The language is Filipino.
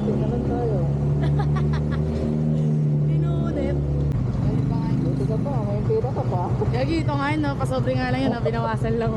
Tingnan tayo. Pinunit. Dito ka pa, may pera ka pa. Gagi, ito nga yun, no? Pasobre nga lang yun, no? Binawasan lang.